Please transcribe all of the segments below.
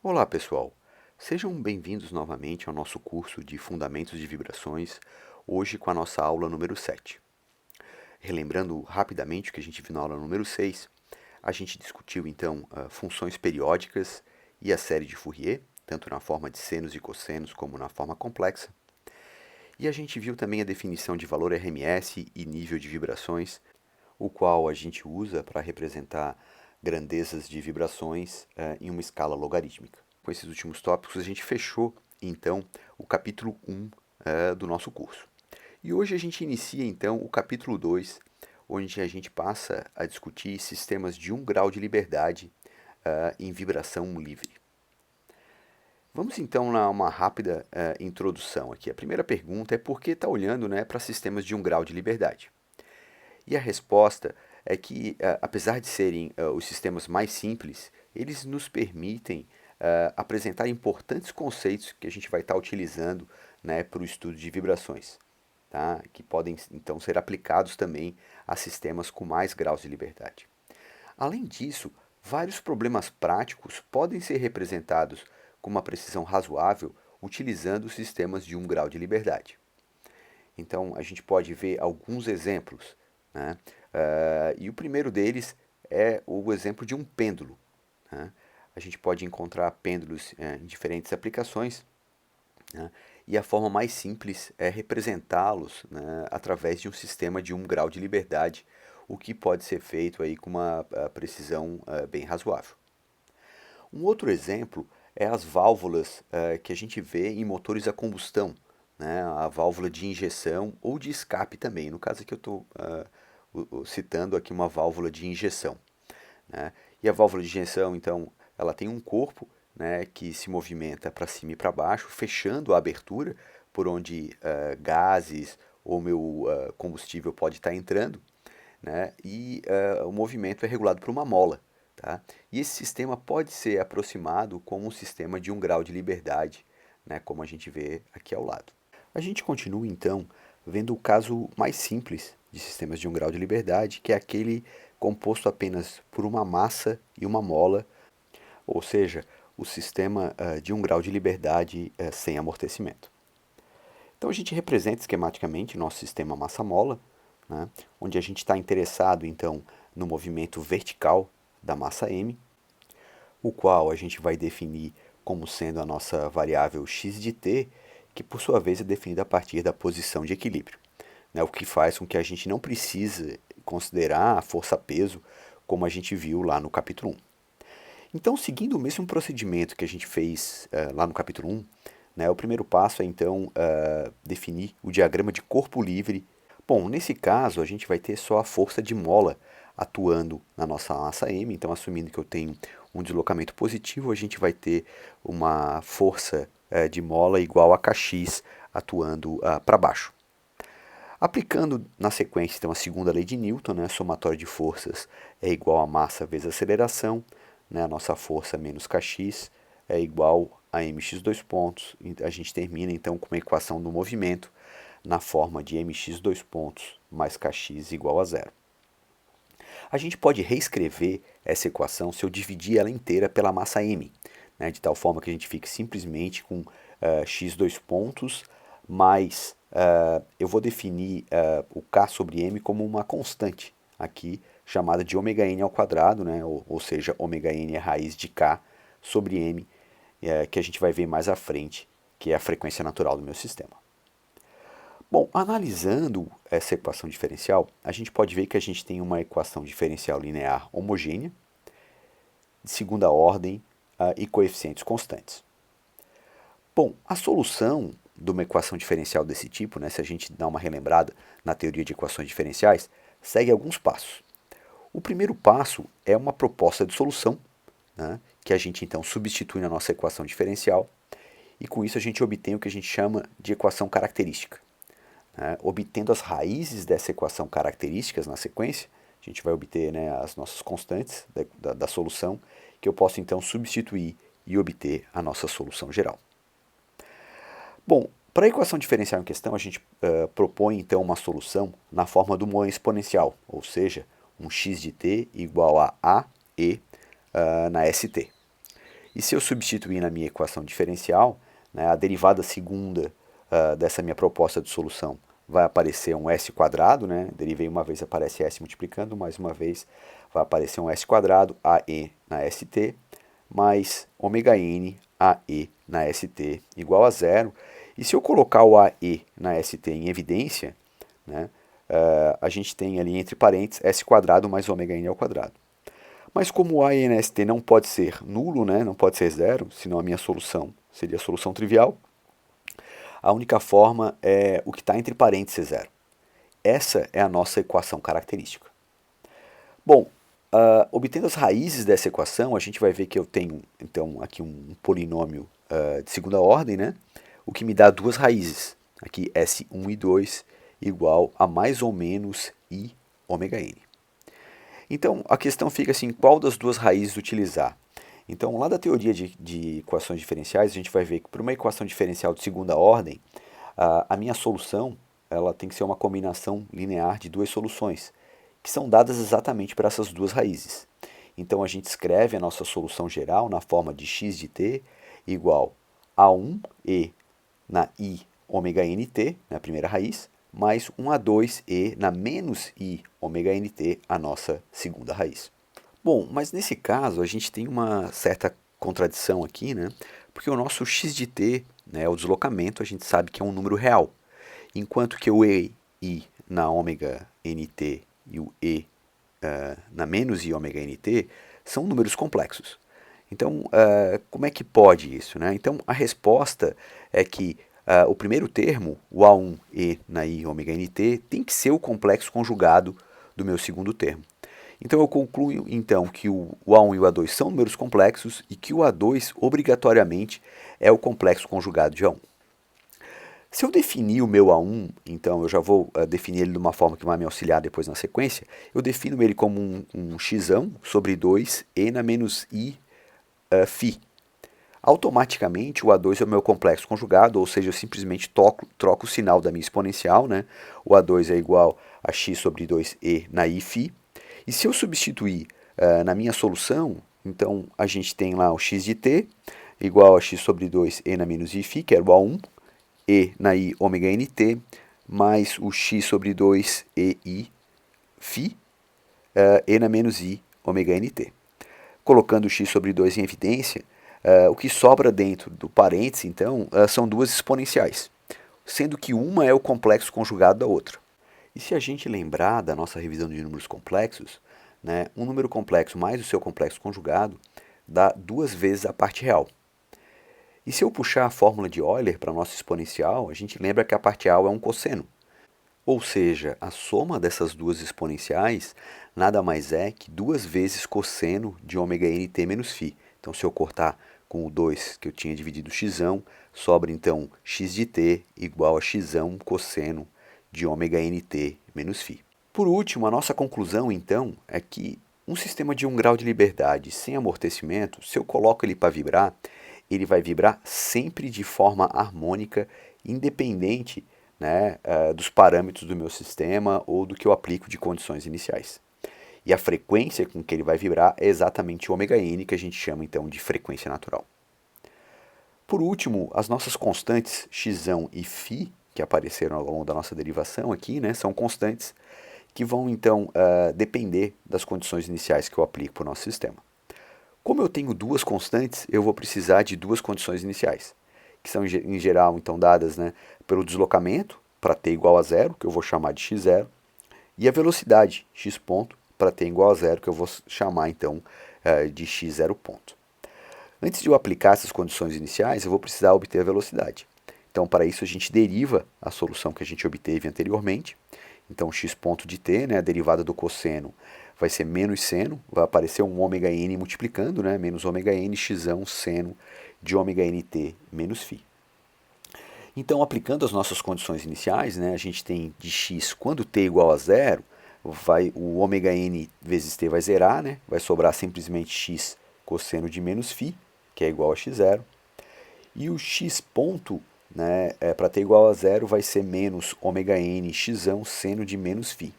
Olá, pessoal! Sejam bem-vindos novamente ao nosso curso de Fundamentos de Vibrações, hoje com a nossa aula número 7. Relembrando rapidamente o que a gente viu na aula número 6, a gente discutiu então funções periódicas e a série de Fourier, tanto na forma de senos e cossenos como na forma complexa. E a gente viu também a definição de valor RMS e nível de vibrações, o qual a gente usa para representar grandezas de vibrações em uma escala logarítmica. Com esses últimos tópicos, a gente fechou, então, o capítulo 1 do nosso curso. E hoje a gente inicia, então, o capítulo 2, onde a gente passa a discutir sistemas de 1 grau de liberdade em vibração livre. Vamos então a uma rápida introdução aqui. A primeira pergunta é por que está olhando para sistemas de 1 grau de liberdade? E a resposta é que, apesar de serem os sistemas mais simples, eles nos permitem apresentar importantes conceitos que a gente vai estar utilizando para o estudo de vibrações, tá? Que podem então ser aplicados também a sistemas com mais graus de liberdade. Além disso, vários problemas práticos podem ser representados com uma precisão razoável utilizando sistemas de 1 grau de liberdade. Então, a gente pode ver alguns exemplos, né? E o primeiro deles é o exemplo de um pêndulo, né? A gente pode encontrar pêndulos em diferentes aplicações, né? E a forma mais simples é representá-los, né, através de um sistema de 1 grau de liberdade, o que pode ser feito aí com uma precisão bem razoável. Um outro exemplo é as válvulas que a gente vê em motores a combustão, né? A válvula de injeção ou de escape também. No caso aqui eu estou citando aqui uma válvula de injeção, né? E a válvula de injeção, então, ela tem um corpo, né, que se movimenta para cima e para baixo, fechando a abertura por onde gases ou meu combustível pode estar entrando, né? E o movimento é regulado por uma mola. Tá? E esse sistema pode ser aproximado como um sistema de 1 grau de liberdade, né, como a gente vê aqui ao lado. A gente continua então vendo o caso mais simples de sistemas de 1 grau de liberdade, que é aquele composto apenas por uma massa e uma mola, ou seja, o sistema de 1 grau de liberdade sem amortecimento. Então a gente representa esquematicamente nosso sistema massa-mola, né, onde a gente está interessado então no movimento vertical da massa m, o qual a gente vai definir como sendo a nossa variável x de t, que por sua vez é definida a partir da posição de equilíbrio, né, o que faz com que a gente não precise considerar a força-peso como a gente viu lá no capítulo 1. Então, seguindo o mesmo procedimento que a gente fez lá no capítulo 1, né, o primeiro passo é então definir o diagrama de corpo livre. Bom, nesse caso a gente vai ter só a força de mola atuando na nossa massa m, então assumindo que eu tenho um deslocamento positivo, a gente vai ter uma força de mola igual a kx atuando para baixo. Aplicando na sequência então a segunda lei de Newton, né, somatório de forças é igual a massa vezes aceleração, né, a nossa força menos kx é igual a mx dois pontos. A gente termina então com uma equação do movimento na forma de mx dois pontos mais kx igual a zero. A gente pode reescrever essa equação se eu dividir ela inteira pela massa m, né, de tal forma que a gente fique simplesmente com x dois pontos mais, eu vou definir o k sobre m como uma constante aqui, chamada de ωn ao quadrado, né, ou seja, ωn é raiz de k sobre m, que a gente vai ver mais à frente, que é a frequência natural do meu sistema. Bom, analisando essa equação diferencial, a gente pode ver que a gente tem uma equação diferencial linear homogênea, de segunda ordem e coeficientes constantes. Bom, a solução de uma equação diferencial desse tipo, né, se a gente dá uma relembrada na teoria de equações diferenciais, segue alguns passos. O primeiro passo é uma proposta de solução, né, que a gente então substitui na nossa equação diferencial, e com isso a gente obtém o que a gente chama de equação característica. Né, obtendo as raízes dessa equação características na sequência, a gente vai obter, né, as nossas constantes da solução, que eu posso então substituir e obter a nossa solução geral. Bom, para a equação diferencial em questão, a gente propõe então uma solução na forma do moan exponencial, ou seja, um x de t igual a e na st. E se eu substituir na minha equação diferencial, né, a derivada segunda dessa minha proposta de solução vai aparecer um s quadrado, né? Derivei uma vez, aparece s multiplicando, mais uma vez vai aparecer um s quadrado, AE na ST, mais ômega n AE na ST igual a zero. E se eu colocar o AE na ST em evidência, né, a gente tem ali entre parênteses s quadrado mais ômega n ao quadrado. Mas como o AE na ST não pode ser nulo, né, não pode ser zero, senão a minha solução seria a solução trivial, a única forma é o que está entre parênteses zero. Essa é a nossa equação característica. Bom, obtendo as raízes dessa equação, a gente vai ver que eu tenho, então, aqui um polinômio de segunda ordem, né? O que me dá duas raízes, aqui S1 e 2, igual a mais ou menos I ômega n. Então, a questão fica assim, qual das duas raízes utilizar? Então, lá da teoria de equações diferenciais, a gente vai ver que para uma equação diferencial de segunda ordem, a minha solução ela tem que ser uma combinação linear de duas soluções, que são dadas exatamente para essas duas raízes. Então, a gente escreve a nossa solução geral na forma de x de t igual a 1e na i ômega nt, na primeira raiz, mais 1 a 2e na menos i ômega nt, a nossa segunda raiz. Bom, mas nesse caso a gente tem uma certa contradição aqui, né? Porque o nosso x de t, né, o deslocamento, a gente sabe que é um número real, enquanto que o e i na ômega nt e o e na menos i ômega nt são números complexos. Então, como é que pode isso, né? Então, a resposta é que o primeiro termo, o A1e na i ômega nt, tem que ser o complexo conjugado do meu segundo termo. Então, eu concluo então que o A1 e o A2 são números complexos e que o A2, obrigatoriamente, é o complexo conjugado de A1. Se eu definir o meu A1, então eu já vou definir ele de uma forma que vai me auxiliar depois na sequência, eu defino ele como um x sobre 2e na menos i φ. Automaticamente o A2 é o meu complexo conjugado, ou seja, eu simplesmente troco o sinal da minha exponencial, né? O A2 é igual a x sobre 2e na i φ. E se eu substituir na minha solução, então a gente tem lá o x de t igual a x sobre 2e na menos i φ, que era o A1, e na i ômega nt, mais o x sobre 2ei φ, e na menos i ômega nt. Colocando o x sobre 2 em evidência, o que sobra dentro do parêntese, então, são duas exponenciais, sendo que uma é o complexo conjugado da outra. E se a gente lembrar da nossa revisão de números complexos, né, um número complexo mais o seu complexo conjugado dá duas vezes a parte real. E se eu puxar a fórmula de Euler para a nossa exponencial, a gente lembra que a parte real é um cosseno. Ou seja, a soma dessas duas exponenciais nada mais é que duas vezes cosseno de ômega nt menos φ. Então, se eu cortar com o 2 que eu tinha dividido x, sobra então x de t igual a x cosseno de ômega nt menos φ. Por último, a nossa conclusão então é que um sistema de 1 grau de liberdade sem amortecimento, se eu coloco ele para vibrar, ele vai vibrar sempre de forma harmônica, independente, né, dos parâmetros do meu sistema ou do que eu aplico de condições iniciais. E a frequência com que ele vai vibrar é exatamente o ômega n, que a gente chama então de frequência natural. Por último, as nossas constantes x e φ, que apareceram ao longo da nossa derivação aqui, né, são constantes que vão então depender das condições iniciais que eu aplico para o nosso sistema. Como eu tenho duas constantes, eu vou precisar de duas condições iniciais, que são em geral então dadas, né, pelo deslocamento, para t igual a zero, que eu vou chamar de x0, e a velocidade, x ponto, para t igual a zero, que eu vou chamar então de x0 ponto. Antes de eu aplicar essas condições iniciais, eu vou precisar obter a velocidade. Então, para isso, a gente deriva a solução que a gente obteve anteriormente. Então, x ponto de t, né, a derivada do cosseno, vai ser menos seno, vai aparecer um ômega n multiplicando, né, menos ômega n, x seno de ômega nt menos φ. Então, aplicando as nossas condições iniciais, né, a gente tem de x, quando t igual a zero, o ômega n vezes t vai zerar, né, vai sobrar simplesmente x cosseno de menos φ, que é igual a x0. E o x ponto, né, para t igual a zero, vai ser menos ômega n x seno de menos φ.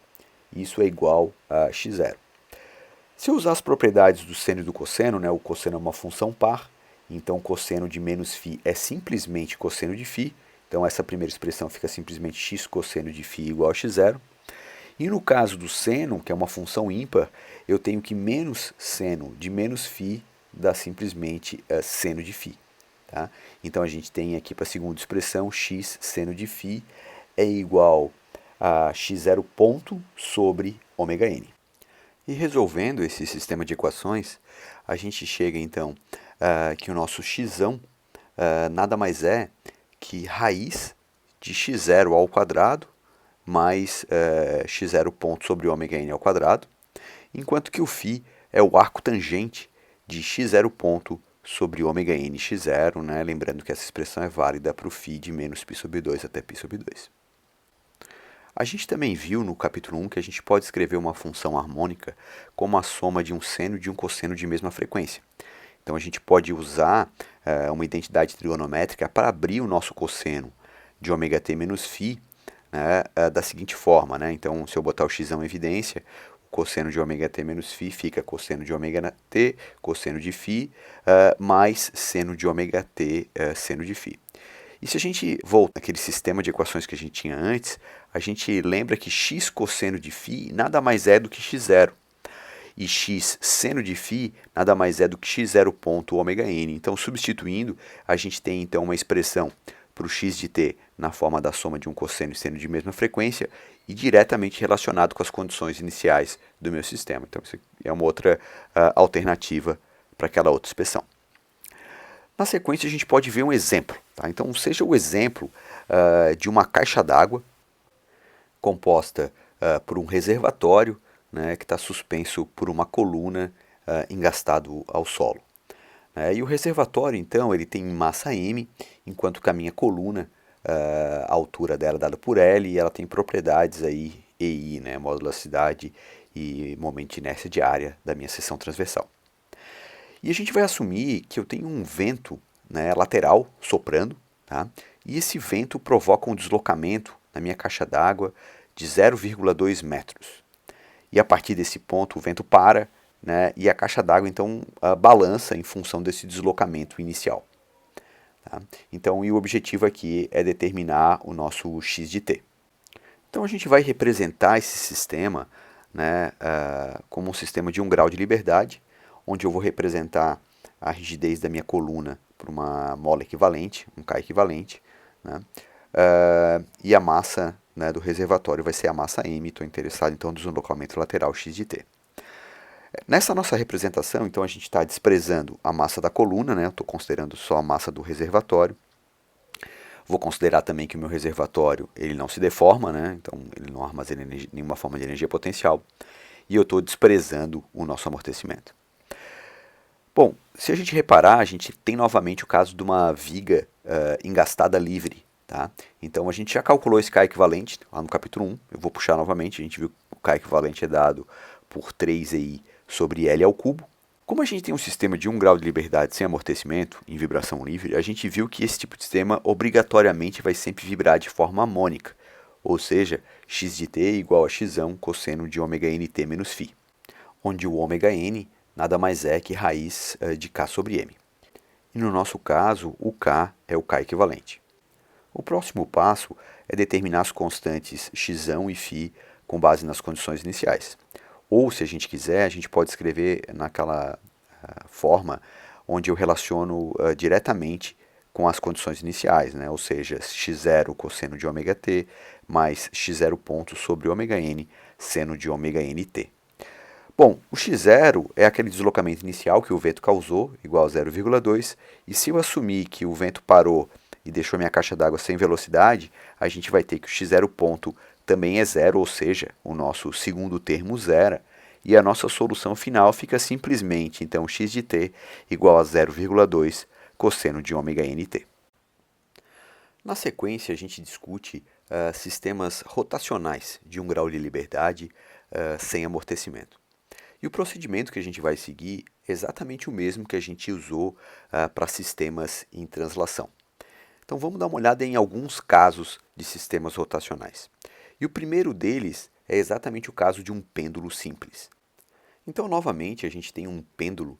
Isso é igual a x0. Se eu usar as propriedades do seno e do cosseno, né, o cosseno é uma função par, Então, cosseno de menos φ é simplesmente cosseno de φ. Então, essa primeira expressão fica simplesmente x cosseno de φ igual a x0. E no caso do seno, que é uma função ímpar, eu tenho que menos seno de menos φ dá simplesmente seno de φ. Tá? Então, a gente tem aqui para a segunda expressão, x seno de φ é igual a x0 ponto sobre ômega n. E resolvendo esse sistema de equações, a gente chega então que o nosso x nada mais é que raiz de x0 ao quadrado mais x0 ponto sobre ômega n ao quadrado, enquanto que o φ é o arco tangente de x0 ponto sobre ômega n x0, né? Lembrando que essa expressão é válida para o φ de menos π sobre 2 até π sobre 2. A gente também viu no capítulo 1 que a gente pode escrever uma função harmônica como a soma de um seno e de um cosseno de mesma frequência. Então a gente pode usar uma identidade trigonométrica para abrir o nosso cosseno de ômega t menos φ, né, da seguinte forma. Né? Então, se eu botar o x em evidência, o cosseno de ômega t menos φ fica cosseno de ômega t, cosseno de φ, mais seno de ômega t, seno de φ. E se a gente volta naquele sistema de equações que a gente tinha antes, a gente lembra que x cosseno de φ nada mais é do que x0. E x seno de φ nada mais é do que x0 ponto ômega n. Então, substituindo, a gente tem então uma expressão para o x de t na forma da soma de um cosseno e seno de mesma frequência e diretamente relacionado com as condições iniciais do meu sistema. Então, isso é uma outra alternativa para aquela outra expressão. Na sequência, a gente pode ver um exemplo. Tá? Então, seja o exemplo de uma caixa d'água composta por um reservatório, né, que está suspenso por uma coluna engastado ao solo. E o reservatório, então, ele tem massa m, enquanto que a minha coluna, a altura dela é dada por L, e ela tem propriedades aí, EI, né, modularidade e momento de inércia diária da minha seção transversal. E a gente vai assumir que eu tenho um vento, né, lateral soprando, tá? E esse vento provoca um deslocamento na minha caixa d'água de 0,2 metros. E a partir desse ponto o vento para, né, e a caixa d'água então balança em função desse deslocamento inicial. Tá? Então, e o objetivo aqui é determinar o nosso x de t. Então a gente vai representar esse sistema, né, como um sistema de 1 grau de liberdade, onde eu vou representar a rigidez da minha coluna por uma mola equivalente, um K equivalente, né, e a massa, né, do reservatório vai ser a massa m. Estou interessado então no deslocamento lateral x de t. Nessa nossa representação, então, a gente está desprezando a massa da coluna, né, estou considerando só a massa do reservatório. Vou considerar também que o meu reservatório ele não se deforma, né, então ele não armazena nenhuma forma de energia potencial. E eu estou desprezando o nosso amortecimento. Bom, se a gente reparar, a gente tem novamente o caso de uma viga engastada livre. Tá? Então a gente já calculou esse K equivalente lá no capítulo 1, eu vou puxar novamente, a gente viu que o K equivalente é dado por 3EI sobre L ao cubo. Como a gente tem um sistema de 1 grau de liberdade sem amortecimento, em vibração livre, a gente viu que esse tipo de sistema obrigatoriamente vai sempre vibrar de forma harmônica, ou seja, x de t igual a x cosseno de ômega nt menos φ, onde o ômega n nada mais é que raiz de K sobre m. E no nosso caso, o K é o K equivalente. O próximo passo é determinar as constantes x e φ com base nas condições iniciais. Ou, se a gente quiser, a gente pode escrever naquela forma onde eu relaciono diretamente com as condições iniciais, né? Ou seja, x0 cosseno de ômega t mais x0 ponto sobre ômega n seno de ômega nt. Bom, o x0 é aquele deslocamento inicial que o vento causou, igual a 0,2, e se eu assumir que o vento parou e deixou minha caixa d'água sem velocidade, a gente vai ter que o x0 ponto também é zero, ou seja, o nosso segundo termo zera, e a nossa solução final fica simplesmente, então, x de t igual a 0,2 cosseno de ômega nt. Na sequência, a gente discute sistemas rotacionais de 1 grau de liberdade sem amortecimento. E o procedimento que a gente vai seguir é exatamente o mesmo que a gente usou para sistemas em translação. Então vamos dar uma olhada em alguns casos de sistemas rotacionais. E o primeiro deles é exatamente o caso de um pêndulo simples. Então, novamente, a gente tem um pêndulo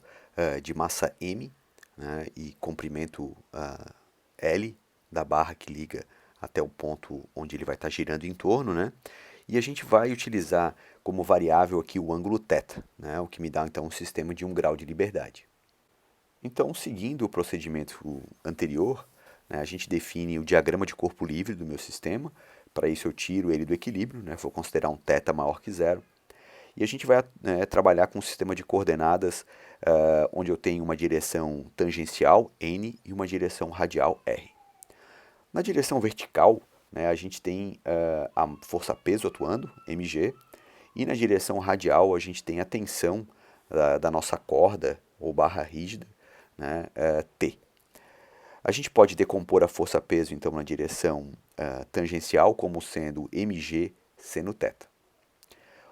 de massa m, né, e comprimento L da barra que liga até o ponto onde ele vai estar girando em torno, né? E a gente vai utilizar como variável aqui o ângulo θ, né, o que me dá então um sistema de 1 grau de liberdade. Então, seguindo o procedimento anterior, né, a gente define o diagrama de corpo livre do meu sistema. Para isso eu tiro ele do equilíbrio, né, vou considerar um θ maior que zero. E a gente vai trabalhar com um sistema de coordenadas onde eu tenho uma direção tangencial, n, e uma direção radial, r. Na direção vertical, né, a gente tem a força-peso atuando, mg, e na direção radial a gente tem a tensão da nossa corda ou barra rígida, né, T. A gente pode decompor a força-peso então na direção tangencial como sendo mg seno θ.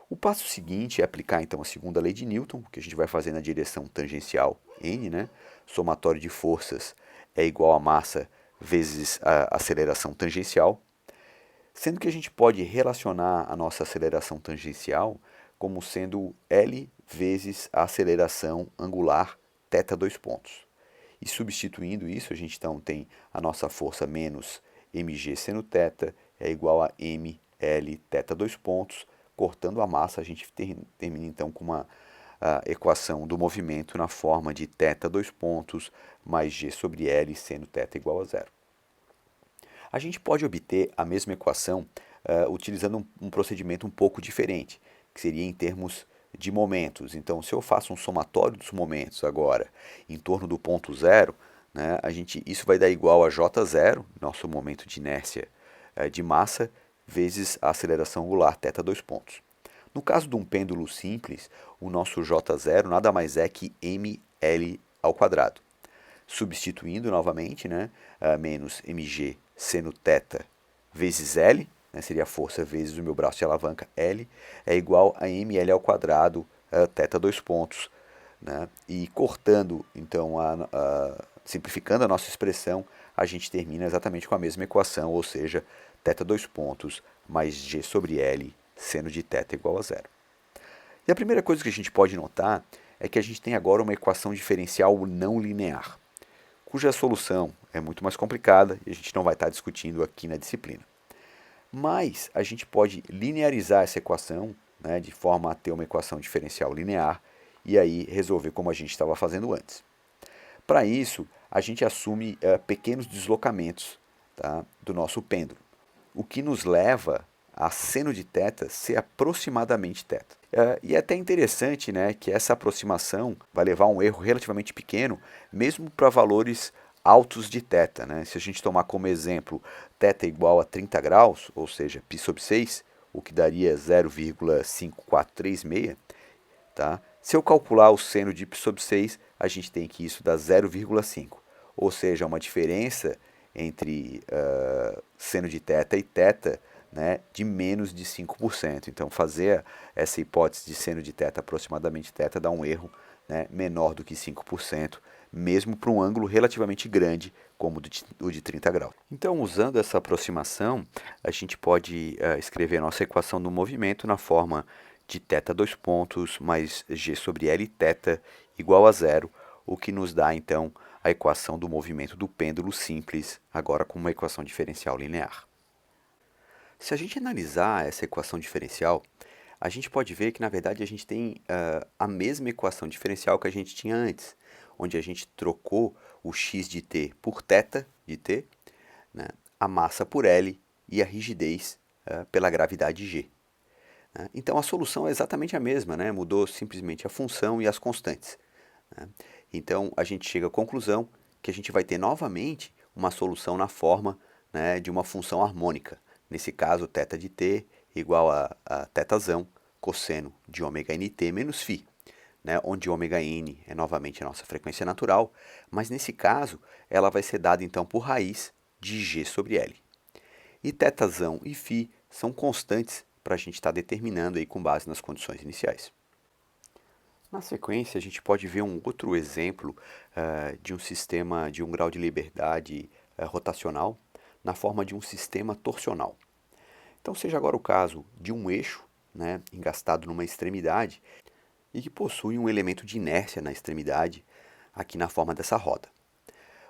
O passo seguinte é aplicar então a segunda lei de Newton, que a gente vai fazer na direção tangencial n, né? Somatório de forças é igual a massa vezes a aceleração tangencial, sendo que a gente pode relacionar a nossa aceleração tangencial como sendo L vezes a aceleração angular θ dois pontos. E substituindo isso, a gente então tem a nossa força menos mg seno θ é igual a ml θ dois pontos. Cortando a massa, a gente termina então com uma equação do movimento na forma de θ dois pontos mais g sobre L seno θ igual a zero. A gente pode obter a mesma equação utilizando um procedimento um pouco diferente, que seria em termos de momentos. Então, se eu faço um somatório dos momentos agora em torno do ponto zero, né, isso vai dar igual a J0, nosso momento de inércia de massa, vezes a aceleração angular θ dois pontos. No caso de um pêndulo simples, o nosso J0 nada mais é que ml ao quadrado. Substituindo novamente, né, menos mg seno θ vezes L, né, seria a força vezes o meu braço de alavanca L, é igual a ml ao quadrado θ dois pontos. Né, e cortando, então, simplificando a nossa expressão, a gente termina exatamente com a mesma equação, ou seja, θ dois pontos mais g sobre L seno de θ igual a zero. E a primeira coisa que a gente pode notar é que a gente tem agora uma equação diferencial não linear, cuja solução é muito mais complicada e a gente não vai estar discutindo aqui na disciplina. Mas a gente pode linearizar essa equação, né, de forma a ter uma equação diferencial linear e aí resolver como a gente estava fazendo antes. Para isso, a gente assume pequenos deslocamentos, tá, do nosso pêndulo, o que nos leva a seno de θ ser aproximadamente θ. E é até interessante, né, que essa aproximação vai levar a um erro relativamente pequeno, mesmo para valores altos de θ. Né? Se a gente tomar como exemplo θ igual a 30 graus, ou seja, π sobre 6, o que daria 0,5436, tá? Se eu calcular o seno de π sobre 6, a gente tem que isso dá 0,5, ou seja, uma diferença entre seno de θ e θ, né, de menos de 5%. Então, fazer essa hipótese de seno de θ aproximadamente θ dá um erro, né, menor do que 5%, mesmo para um ângulo relativamente grande, como o de 30 graus. Então, usando essa aproximação, a gente pode escrever a nossa equação do movimento na forma de θ dois pontos mais g sobre L θ igual a zero, o que nos dá, então, a equação do movimento do pêndulo simples, agora com uma equação diferencial linear. Se a gente analisar essa equação diferencial, a gente pode ver que, na verdade, a gente tem a mesma equação diferencial que a gente tinha antes, onde a gente trocou o x de t por θ de t, né, a massa por L e a rigidez pela gravidade g. Né? Então, a solução é exatamente a mesma, né? Mudou simplesmente a função e as constantes. Né? Então, a gente chega à conclusão que a gente vai ter novamente uma solução na forma, né, de uma função harmônica. Nesse caso, θ de t igual a θzão cosseno de ômega nt menos φ, né, onde ômega n é novamente a nossa frequência natural, mas nesse caso ela vai ser dada então por raiz de g sobre L. E θzão e φ são constantes para a gente estar determinando aí com base nas condições iniciais. Na sequência, a gente pode ver um outro exemplo de um sistema de 1 grau de liberdade rotacional na forma de um sistema torsional. Então, seja agora o caso de um eixo, né, engastado numa extremidade e que possui um elemento de inércia na extremidade, aqui na forma dessa roda.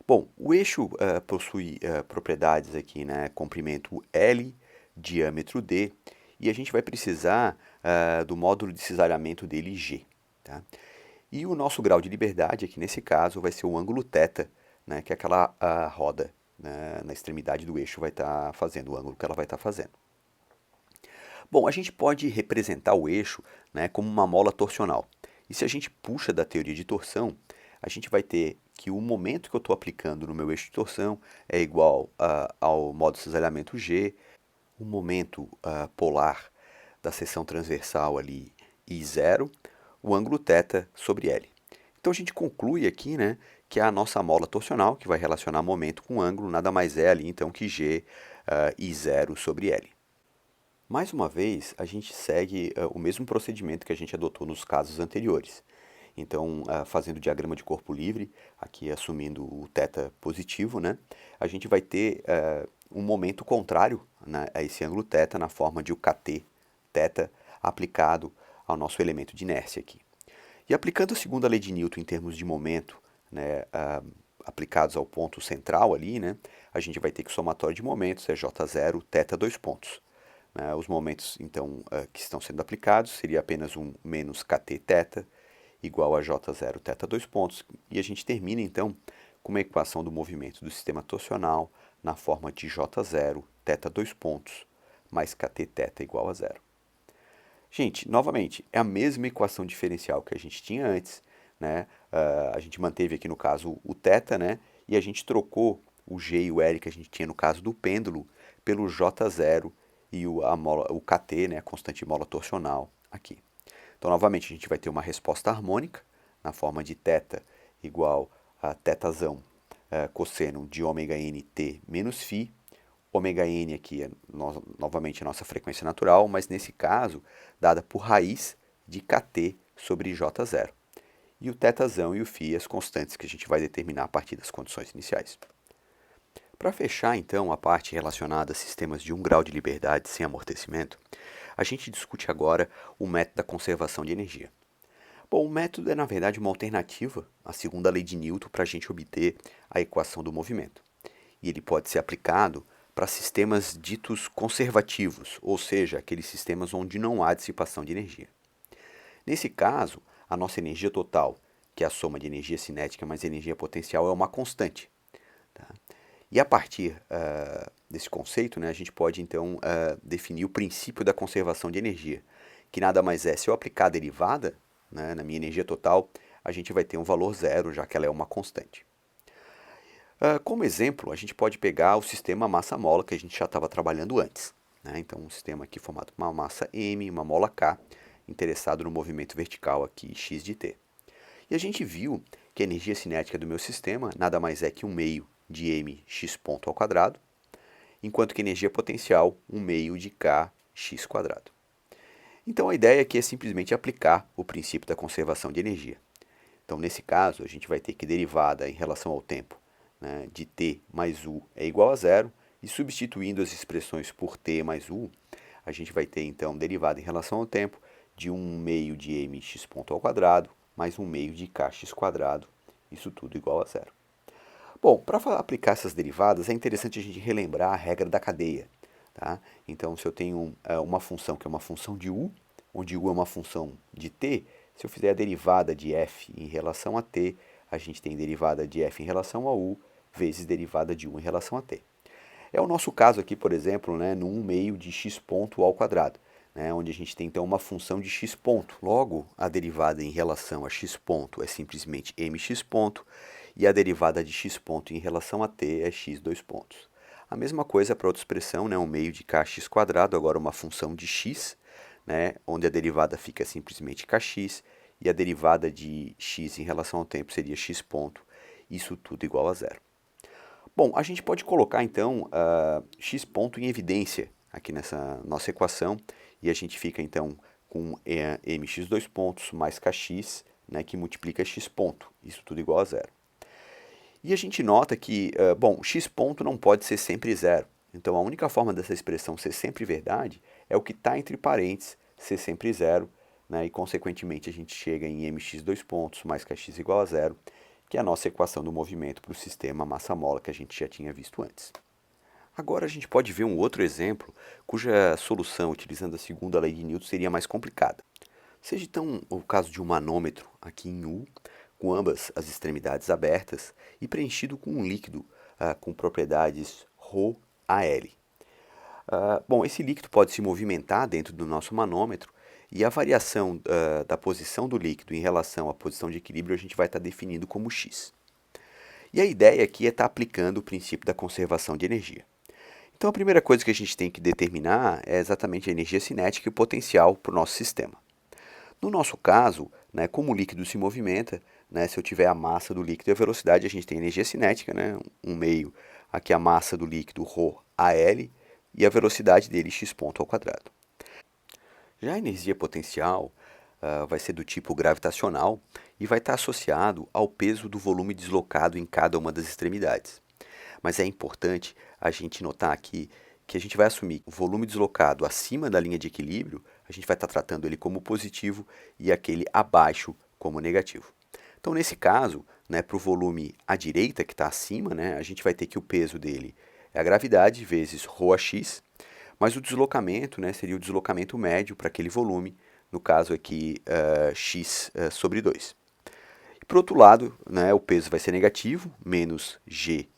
Bom, o eixo possui propriedades aqui, né? Comprimento L, diâmetro D, e a gente vai precisar do módulo de cisalhamento dele G. Tá? E o nosso grau de liberdade aqui nesse caso vai ser o ângulo θ, né? Que é aquela roda, né, na extremidade do eixo vai estar fazendo, o ângulo que ela vai estar fazendo. Bom, a gente pode representar o eixo, né, como uma mola torsional. E se a gente puxa da teoria de torção, a gente vai ter que o momento que eu estou aplicando no meu eixo de torção é igual ao modo de cisalhamento G, o momento polar da seção transversal ali I0, o ângulo θ sobre L. Então a gente conclui aqui, né, que a nossa mola torsional, que vai relacionar momento com ângulo, nada mais é ali então que G I0 sobre L. Mais uma vez, a gente segue o mesmo procedimento que a gente adotou nos casos anteriores. Então, fazendo o diagrama de corpo livre, aqui assumindo o θ positivo, né, a gente vai ter um momento contrário, né, a esse ângulo θ na forma de o kt θ aplicado ao nosso elemento de inércia aqui. E aplicando a segunda lei de Newton em termos de momento, né, aplicados ao ponto central ali, né, a gente vai ter que o somatório de momentos é J0 θ dois pontos. Os momentos, então, que estão sendo aplicados seria apenas um menos kt θ igual a J0 θ dois pontos. E a gente termina, então, com uma equação do movimento do sistema torsional na forma de J0 θ dois pontos mais kt θ igual a zero. Gente, novamente, é a mesma equação diferencial que a gente tinha antes, né? A gente manteve aqui no caso o θ, né? E a gente trocou o G e o L que a gente tinha no caso do pêndulo pelo J0 e o kt, né? A constante mola torsional aqui. Então, novamente, a gente vai ter uma resposta harmônica na forma de θ igual a θzão cosseno de ômega nt menos φ. Ômega n aqui é novamente a nossa frequência natural, mas nesse caso, dada por raiz de kt sobre J0. E o θzão e o φ as constantes que a gente vai determinar a partir das condições iniciais. Para fechar, então, a parte relacionada a sistemas de 1 grau de liberdade sem amortecimento, a gente discute agora o método da conservação de energia. Bom, o método é, na verdade, uma alternativa à segunda lei de Newton para a gente obter a equação do movimento. E ele pode ser aplicado para sistemas ditos conservativos, ou seja, aqueles sistemas onde não há dissipação de energia. Nesse caso, a nossa energia total, que é a soma de energia cinética mais energia potencial, é uma constante. Tá? E a partir desse conceito, né, a gente pode então definir o princípio da conservação de energia, que nada mais é, se eu aplicar a derivada, né, na minha energia total, a gente vai ter um valor zero, já que ela é uma constante. Como exemplo, a gente pode pegar o sistema massa-mola que a gente já estava trabalhando antes. Né? Então, um sistema aqui formado por uma massa m, uma mola k, interessado no movimento vertical aqui x de t. E a gente viu que a energia cinética do meu sistema nada mais é que 1 meio de mx ponto ao quadrado, enquanto que a energia potencial 1 meio de kx quadrado. Então, a ideia aqui é simplesmente aplicar o princípio da conservação de energia. Então, nesse caso, a gente vai ter que derivada em relação ao tempo, né, de t mais u é igual a zero, e substituindo as expressões por t mais u, a gente vai ter então derivada em relação ao tempo de 1 meio de mx ponto ao quadrado mais 1 meio de kx quadrado, isso tudo igual a zero. Bom, para aplicar essas derivadas é interessante a gente relembrar a regra da cadeia. Tá? Então, se eu tenho uma função que é uma função de u, onde u é uma função de t, se eu fizer a derivada de f em relação a t, a gente tem derivada de f em relação a u, vezes derivada de u em relação a t. É o nosso caso aqui, por exemplo, né, no 1 meio de x ponto ao quadrado, né, onde a gente tem então uma função de x ponto. Logo, a derivada em relação a x ponto é simplesmente mx ponto, e a derivada de x ponto em relação a t é x dois pontos. A mesma coisa para outra expressão, né, 1 meio de kx quadrado, agora uma função de x, né, onde a derivada fica simplesmente kx, e a derivada de x em relação ao tempo seria x ponto, isso tudo igual a zero. Bom, a gente pode colocar então x ponto em evidência aqui nessa nossa equação, e a gente fica então com mx dois pontos mais kx, né, que multiplica x ponto, isso tudo igual a zero. E a gente nota que, bom, x ponto não pode ser sempre zero. Então, a única forma dessa expressão ser sempre verdade é o que está entre parênteses ser sempre zero, né? E, consequentemente, a gente chega em mx dois pontos mais kx igual a zero, que é a nossa equação do movimento para o sistema massa-mola que a gente já tinha visto antes. Agora a gente pode ver um outro exemplo cuja solução utilizando a segunda lei de Newton seria mais complicada. Seja então o caso de um manômetro aqui em U, com ambas as extremidades abertas e preenchido com um líquido com propriedades ρAl. Bom, esse líquido pode se movimentar dentro do nosso manômetro e a variação da posição do líquido em relação à posição de equilíbrio a gente vai estar definindo como x. E a ideia aqui é estar aplicando o princípio da conservação de energia. Então a primeira coisa que a gente tem que determinar é exatamente a energia cinética e o potencial para o nosso sistema. No nosso caso, né, como o líquido se movimenta, né, se eu tiver a massa do líquido e a velocidade, a gente tem energia cinética, né, um meio aqui a massa do líquido ρAl e a velocidade dele x ponto ao quadrado. Já a energia potencial vai ser do tipo gravitacional e vai estar associado ao peso do volume deslocado em cada uma das extremidades. Mas é importante a gente notar aqui que a gente vai assumir o volume deslocado acima da linha de equilíbrio, a gente vai estar tratando ele como positivo e aquele abaixo como negativo. Então, nesse caso, né, para o volume à direita, que está acima, né, a gente vai ter que o peso dele é a gravidade vezes ρx, mas o deslocamento, né, seria o deslocamento médio para aquele volume, no caso aqui x sobre 2. E, por outro lado, né, o peso vai ser negativo, menos g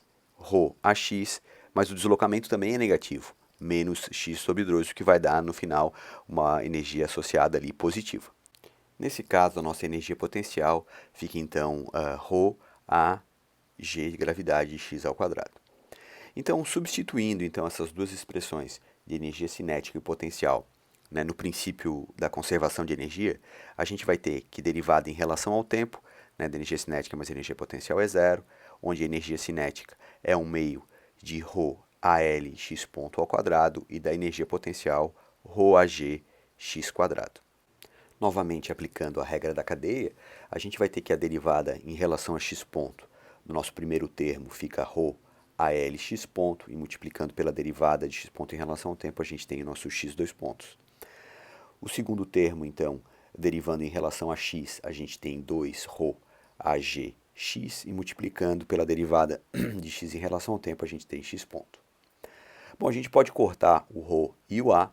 ρax, mas o deslocamento também é negativo, menos x sobre 2, o que vai dar no final uma energia associada ali positiva. Nesse caso, a nossa energia potencial fica então ρ g de gravidade x ao quadrado. Então, substituindo então essas duas expressões de energia cinética e potencial, né, no princípio da conservação de energia, a gente vai ter que derivada em relação ao tempo, né, da energia cinética mais energia potencial é zero, onde a energia cinética é um meio de ρAl x ponto ao quadrado e da energia potencial ρAg x quadrado. Novamente, aplicando a regra da cadeia, a gente vai ter que a derivada em relação a x ponto do nosso primeiro termo fica ρAl x ponto, e multiplicando pela derivada de x ponto em relação ao tempo, a gente tem o nosso x dois pontos. O segundo termo, então, derivando em relação a x, a gente tem 2 ρAg x, e multiplicando pela derivada de x em relação ao tempo, a gente tem x ponto. Bom, a gente pode cortar o ρ e o a,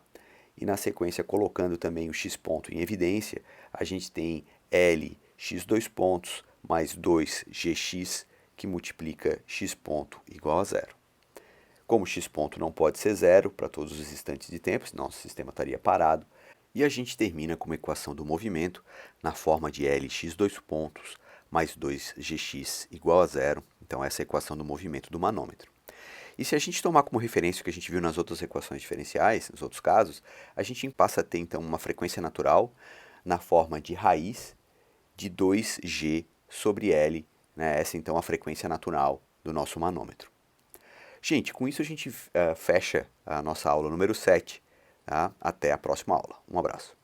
e na sequência, colocando também o x ponto em evidência, a gente tem L x dois pontos mais 2gx, que multiplica x ponto igual a zero. Como x ponto não pode ser zero para todos os instantes de tempo, senão o sistema estaria parado, e a gente termina com uma equação do movimento na forma de L x dois pontos mais 2gx igual a zero. Então essa é a equação do movimento do manômetro. E se a gente tomar como referência o que a gente viu nas outras equações diferenciais, nos outros casos, a gente passa a ter então uma frequência natural na forma de raiz de 2g sobre L, né? Essa então é a frequência natural do nosso manômetro. Gente, com isso a gente fecha a nossa aula número 7. Tá? Até a próxima aula. Um abraço.